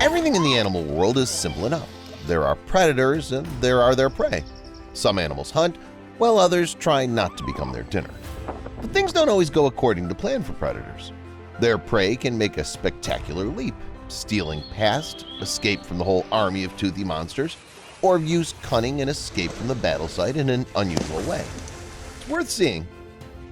Everything in the animal world is simple enough. There are predators and there are their prey. Some animals hunt, while others try not to become their dinner. But things don't always go according to plan for predators. Their prey can make a spectacular leap, stealing past, escape from the whole army of toothy monsters, or use cunning and escape from the battle site in an unusual way. It's worth seeing.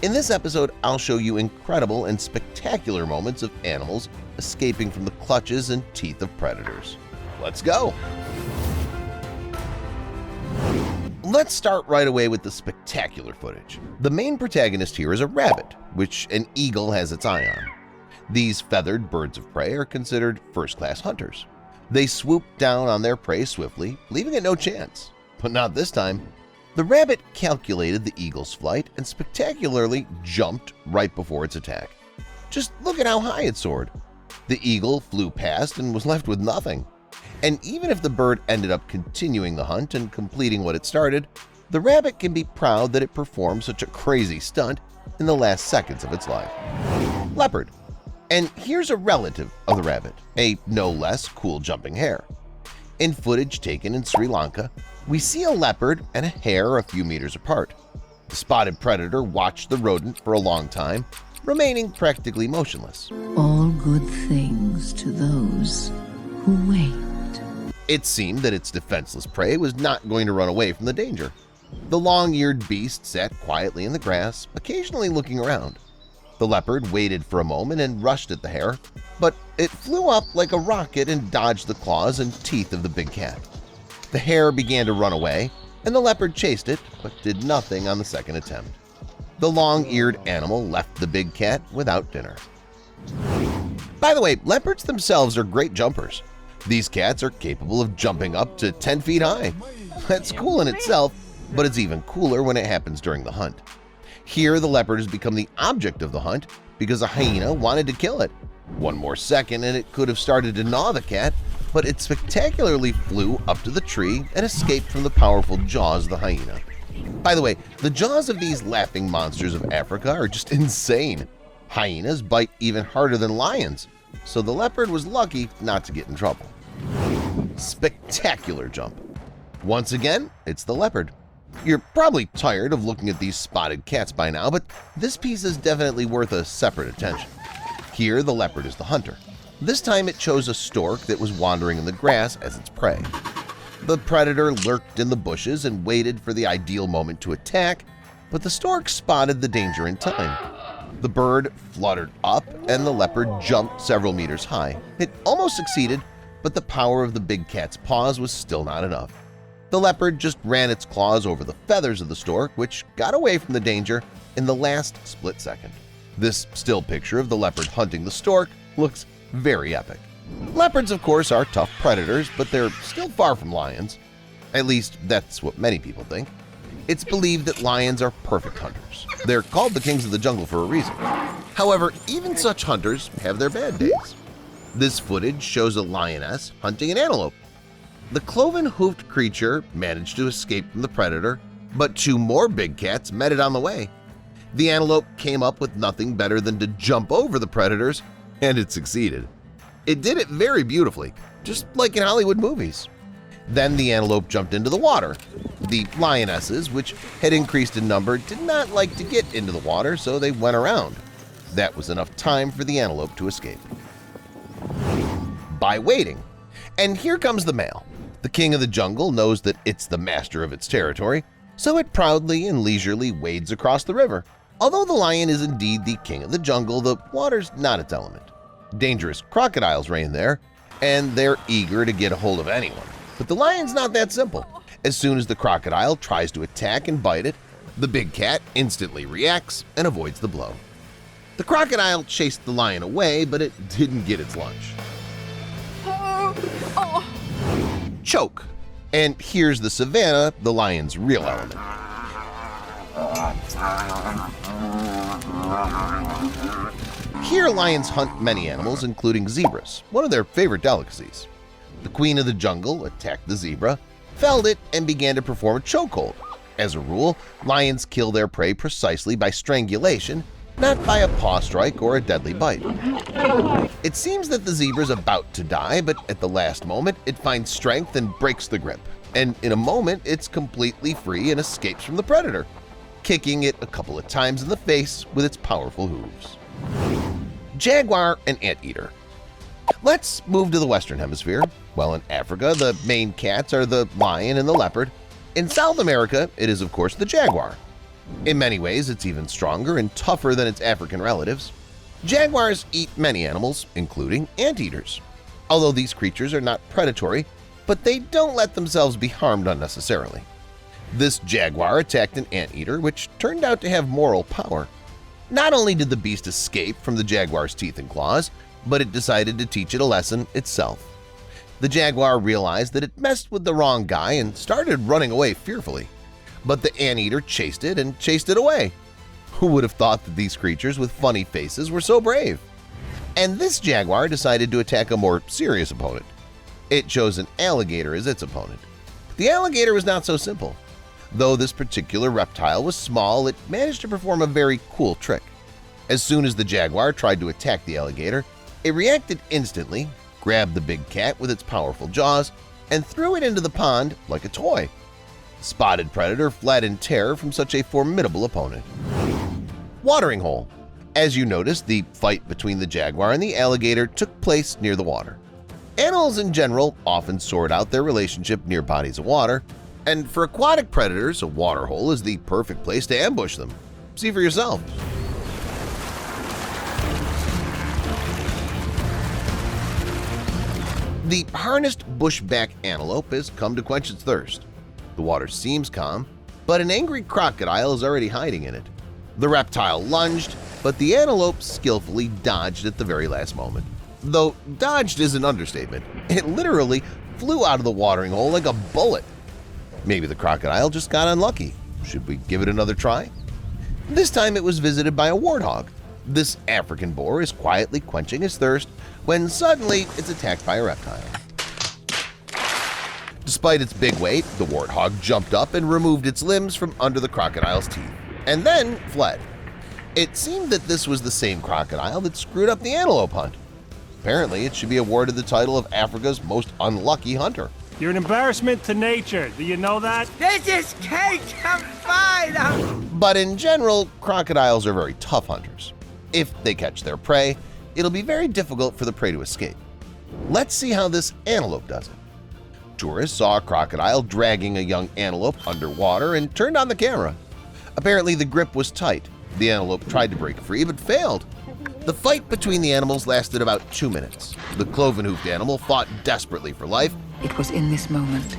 In this episode, I'll show you incredible and spectacular moments of animals escaping from the clutches and teeth of predators. Let's go! Let's start right away with the spectacular footage. The main protagonist here is a rabbit, which an eagle has its eye on. These feathered birds of prey are considered first-class hunters. They swoop down on their prey swiftly, leaving it no chance. But not this time. The rabbit calculated the eagle's flight and spectacularly jumped right before its attack. Just look at how high it soared. The eagle flew past and was left with nothing. And even if the bird ended up continuing the hunt and completing what it started, the rabbit can be proud that it performed such a crazy stunt in the last seconds of its life. Leopard. And here's a relative of the rabbit, a no less cool jumping hare. In footage taken in Sri Lanka, we see a leopard and a hare a few meters apart. The spotted predator watched the rodent for a long time, remaining practically motionless. All good things to those who wait. It seemed that its defenseless prey was not going to run away from the danger. The long-eared beast sat quietly in the grass, occasionally looking around. The leopard waited for a moment and rushed at the hare, but it flew up like a rocket and dodged the claws and teeth of the big cat. The hare began to run away, and the leopard chased it, but did nothing on the second attempt. The long-eared animal left the big cat without dinner. By the way, leopards themselves are great jumpers. These cats are capable of jumping up to 10 feet high. That's cool in itself, but it's even cooler when it happens during the hunt. Here, the leopard has become the object of the hunt because a hyena wanted to kill it. One more second and it could have started to gnaw the cat, but it spectacularly flew up to the tree and escaped from the powerful jaws of the hyena. By the way, the jaws of these laughing monsters of Africa are just insane. Hyenas bite even harder than lions, so the leopard was lucky not to get in trouble. Spectacular jump. Once again, it's the leopard. You're probably tired of looking at these spotted cats by now, but this piece is definitely worth a separate attention. Here, the leopard is the hunter. This time it chose a stork that was wandering in the grass as its prey. The predator lurked in the bushes and waited for the ideal moment to attack, but the stork spotted the danger in time. The bird fluttered up and the leopard jumped several meters high. It almost succeeded, but the power of the big cat's paws was still not enough. The leopard just ran its claws over the feathers of the stork, which got away from the danger in the last split second. This still picture of the leopard hunting the stork looks very epic. Leopards, of course, are tough predators, but they're still far from lions. At least, that's what many people think. It's believed that lions are perfect hunters. They're called the kings of the jungle for a reason. However, even such hunters have their bad days. This footage shows a lioness hunting an antelope. The cloven-hoofed creature managed to escape from the predator, but two more big cats met it on the way. The antelope came up with nothing better than to jump over the predators, and it succeeded. It did it very beautifully, just like in Hollywood movies. Then the antelope jumped into the water. The lionesses, which had increased in number, did not like to get into the water, so they went around. That was enough time for the antelope to escape. By waiting. And here comes the male. The king of the jungle knows that it's the master of its territory, so it proudly and leisurely wades across the river. Although the lion is indeed the king of the jungle, the water's not its element. Dangerous crocodiles reign there, and they're eager to get a hold of anyone. But the lion's not that simple. As soon as the crocodile tries to attack and bite it, the big cat instantly reacts and avoids the blow. The crocodile chased the lion away, but it didn't get its lunch. Choke. And here's the savannah, the lion's real element. Here, lions hunt many animals, including zebras, one of their favorite delicacies. The queen of the jungle attacked the zebra, felled it, and began to perform a chokehold. As a rule, lions kill their prey precisely by strangulation, not by a paw strike or a deadly bite. It seems that the zebra's about to die, but at the last moment it finds strength and breaks the grip, and in a moment it's completely free and escapes from the predator, kicking it a couple of times in the face with its powerful hooves. Jaguar and anteater. Let's move to the Western Hemisphere. Well, in Africa, the main cats are the lion and the leopard. In South America, it is of course the jaguar. In many ways, it's even stronger and tougher than its African relatives. Jaguars eat many animals, including anteaters. Although these creatures are not predatory, but they don't let themselves be harmed unnecessarily. This jaguar attacked an anteater, which turned out to have moral power. Not only did the beast escape from the jaguar's teeth and claws, but it decided to teach it a lesson itself. The jaguar realized that it messed with the wrong guy and started running away fearfully. But the anteater chased it and chased it away. Who would have thought that these creatures with funny faces were so brave? And this jaguar decided to attack a more serious opponent. It chose an alligator as its opponent. The alligator was not so simple. Though this particular reptile was small, it managed to perform a very cool trick. As soon as the jaguar tried to attack the alligator, it reacted instantly, grabbed the big cat with its powerful jaws, and threw it into the pond like a toy. Spotted Predator fled in terror from such a formidable opponent. Watering hole. As you noticed, the fight between the jaguar and the alligator took place near the water. Animals in general often sort out their relationship near bodies of water, and for aquatic predators, a water hole is the perfect place to ambush them. See for yourself. The harnessed bushback antelope has come to quench its thirst. The water seems calm, but an angry crocodile is already hiding in it. The reptile lunged, but the antelope skillfully dodged at the very last moment. Though dodged is an understatement. It literally flew out of the watering hole like a bullet. Maybe the crocodile just got unlucky. Should we give it another try? This time it was visited by a warthog. This African boar is quietly quenching his thirst when suddenly it's attacked by a reptile. Despite its big weight, the warthog jumped up and removed its limbs from under the crocodile's teeth, and then fled. It seemed that this was the same crocodile that screwed up the antelope hunt. Apparently, it should be awarded the title of Africa's most unlucky hunter. You're an embarrassment to nature. Do you know that? This is cake! I'm fine! But in general, crocodiles are very tough hunters. If they catch their prey, it'll be very difficult for the prey to escape. Let's see how this antelope does it. Tourists saw a crocodile dragging a young antelope underwater and turned on the camera. Apparently, the grip was tight. The antelope tried to break free but failed. The fight between the animals lasted about 2 minutes. The cloven-hoofed animal fought desperately for life. It was in this moment,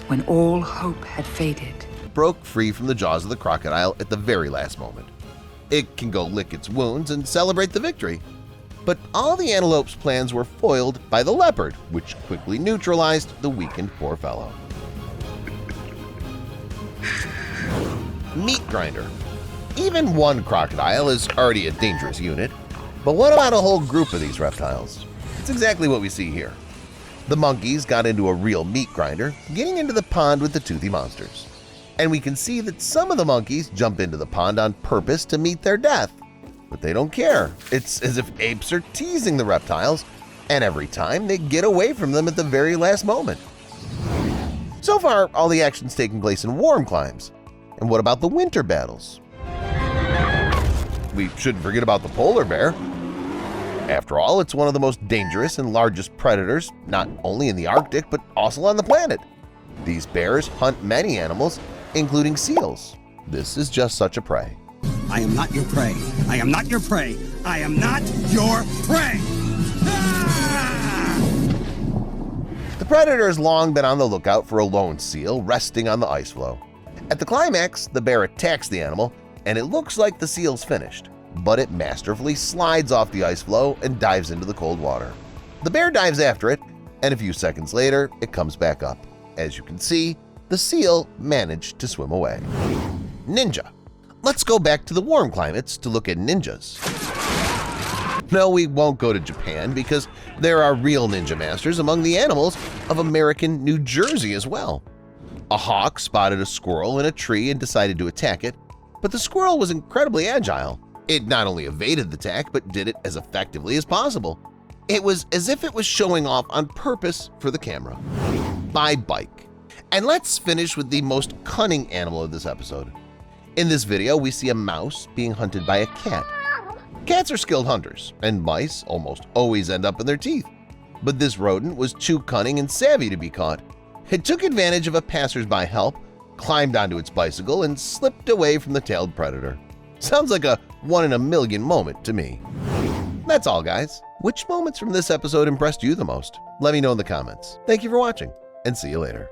when all hope had faded, Broke free from the jaws of the crocodile at the very last moment. It can go lick its wounds and celebrate the victory. But all the antelope's plans were foiled by the leopard, which quickly neutralized the weakened poor fellow. Meat grinder. Even one crocodile is already a dangerous unit, but what about a whole group of these reptiles? It's exactly what we see here. The monkeys got into a real meat grinder, getting into the pond with the toothy monsters. And we can see that some of the monkeys jump into the pond on purpose to meet their death. But they don't care. It's as if apes are teasing the reptiles, and every time they get away from them at the very last moment. So far, all the action's taking place in warm climes. And what about the winter battles? We shouldn't forget about the polar bear. After all, it's one of the most dangerous and largest predators, not only in the Arctic, but also on the planet. These bears hunt many animals, including seals. This is just such a prey. I am not your prey. I am not your prey. I am not your prey! Ah! The predator has long been on the lookout for a lone seal resting on the ice floe. At the climax, the bear attacks the animal, and it looks like the seal's finished, but it masterfully slides off the ice floe and dives into the cold water. The bear dives after it, and a few seconds later, it comes back up. As you can see, the seal managed to swim away. Ninja. Let's go back to the warm climates to look at ninjas. No, we won't go to Japan because there are real ninja masters among the animals of American New Jersey as well. A hawk spotted a squirrel in a tree and decided to attack it, but the squirrel was incredibly agile. It not only evaded the attack, but did it as effectively as possible. It was as if it was showing off on purpose for the camera. By bike. And let's finish with the most cunning animal of this episode. In this video, we see a mouse being hunted by a cat. Cats are skilled hunters, and mice almost always end up in their teeth. But this rodent was too cunning and savvy to be caught. It took advantage of a passerby help, climbed onto its bicycle, and slipped away from the tailed predator. Sounds like a one-in-a-million moment to me. That's all, guys. Which moments from this episode impressed you the most? Let me know in the comments. Thank you for watching, and see you later.